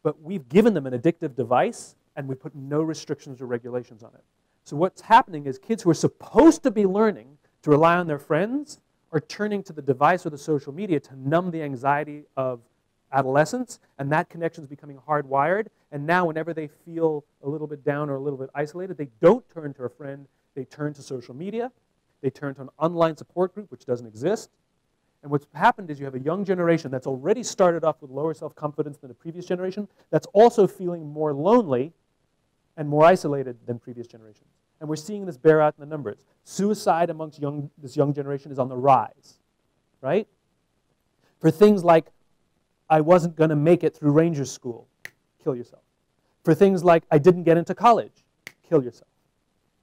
But we've given them an addictive device, and we put no restrictions or regulations on it. So what's happening is kids who are supposed to be learning to rely on their friends are turning to the device or the social media to numb the anxiety of adolescence, and that connection is becoming hardwired. And now whenever they feel a little bit down or a little bit isolated, they don't turn to a friend, they turn to social media, they turn to an online support group, which doesn't exist. And what's happened is you have a young generation that's already started off with lower self-confidence than the previous generation, that's also feeling more lonely and more isolated than previous generations. And we're seeing this bear out in the numbers. Suicide amongst this young generation is on the rise, right? For things like, I wasn't going to make it through Rangers School, kill yourself. For things like, I didn't get into college, kill yourself,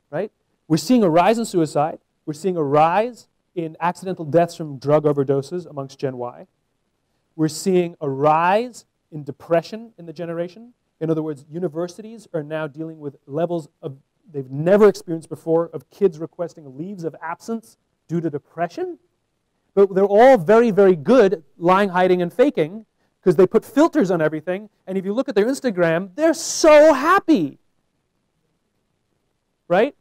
right? We're seeing a rise in suicide. We're seeing a rise in accidental deaths from drug overdoses amongst Gen Y. We're seeing a rise in depression in the generation. In other words, universities are now dealing with levels they've never experienced before of kids requesting leaves of absence due to depression. But they're all very, very good at lying, hiding, and faking because they put filters on everything. And if you look at their Instagram, they're so happy, right?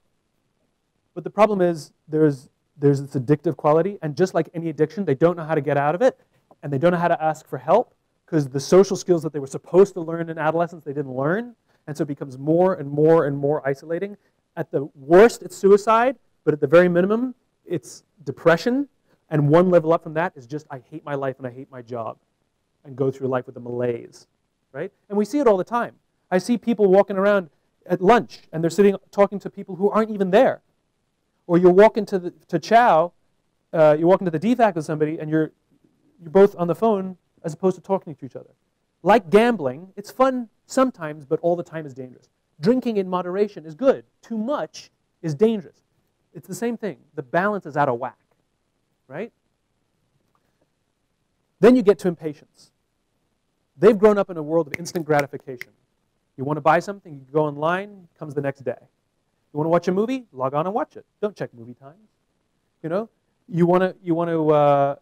But the problem is there's this addictive quality, and just like any addiction, they don't know how to get out of it, and they don't know how to ask for help because the social skills that they were supposed to learn in adolescence, they didn't learn, and so it becomes more and more and more isolating. At the worst, it's suicide, but at the very minimum, it's depression, and one level up from that is just, I hate my life and I hate my job, and go through life with a malaise, right? And we see it all the time. I see people walking around at lunch, and they're sitting talking to people who aren't even there. Or you walk into chow, you walk into the DFAC with somebody, and you're both on the phone as opposed to talking to each other. Like gambling, it's fun sometimes, but all the time is dangerous. Drinking in moderation is good. Too much is dangerous. It's the same thing. The balance is out of whack, right? Then you get to impatience. They've grown up in a world of instant gratification. You want to buy something, you go online, comes the next day. You want to watch a movie? Log on and watch it. Don't check movie times. You know, you want to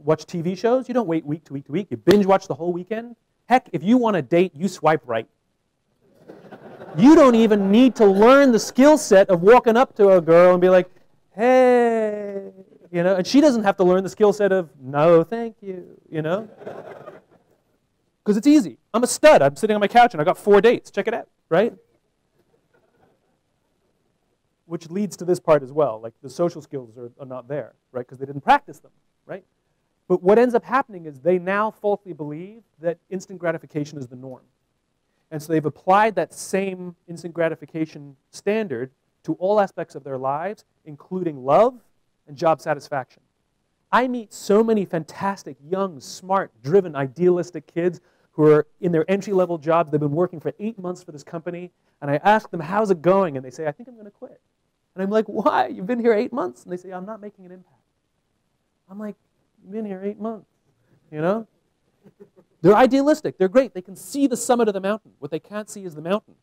watch TV shows? You don't wait week to week to week. You binge watch the whole weekend. Heck, if you want a date, you swipe right. You don't even need to learn the skill set of walking up to a girl and be like, hey, you know, and she doesn't have to learn the skill set of no, thank you, you know, because it's easy. I'm a stud. I'm sitting on my couch and I got 4 dates. Check it out, right? Which leads to this part as well. Like the social skills are not there, right? Because they didn't practice them, right? But what ends up happening is they now falsely believe that instant gratification is the norm. And so they've applied that same instant gratification standard to all aspects of their lives, including love and job satisfaction. I meet so many fantastic, young, smart, driven, idealistic kids who are in their entry-level jobs. They've been working for 8 months for this company. And I ask them, how's it going? And they say, I think I'm going to quit. And I'm like, why? You've been here 8 months. And they say, I'm not making an impact. I'm like, you've been here 8 months, you know? They're idealistic. They're great. They can see the summit of the mountain. What they can't see is the mountain.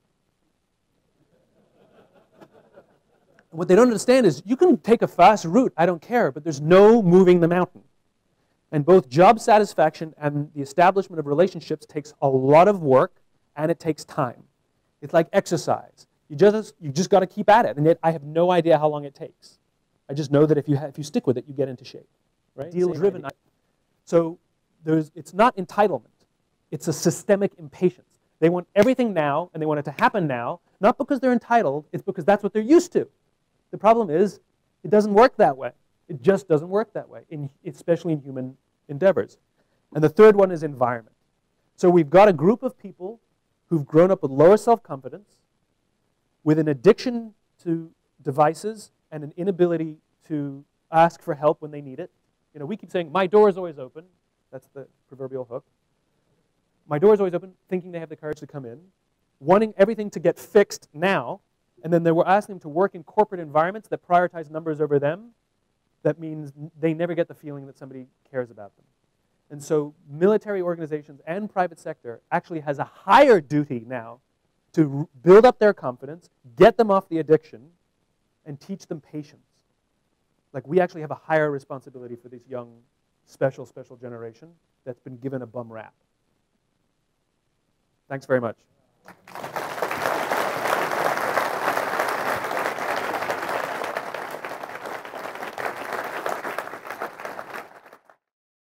And what they don't understand is you can take a fast route, I don't care, but there's no moving the mountain. And both job satisfaction and the establishment of relationships takes a lot of work, and it takes time. It's like exercise. You just got to keep at it. And yet I have no idea how long it takes. I just know that if you stick with it, you get into shape. Right? Deal-driven. So it's not entitlement. It's a systemic impatience. They want everything now, and they want it to happen now, not because they're entitled, it's because that's what they're used to. The problem is, it doesn't work that way. It just doesn't work that way, especially in human endeavors. And the third one is environment. So we've got a group of people who've grown up with lower self-confidence, with an addiction to devices and an inability to ask for help when they need it. You know, we keep saying, my door is always open. That's the proverbial hook. My door is always open, thinking they have the courage to come in, wanting everything to get fixed now, and then they were asking them to work in corporate environments that prioritize numbers over them. That means they never get the feeling that somebody cares about them. And so military organizations and private sector actually has a higher duty now to build up their confidence, get them off the addiction, and teach them patience. Like, we actually have a higher responsibility for this young, special generation that's been given a bum rap. Thanks very much.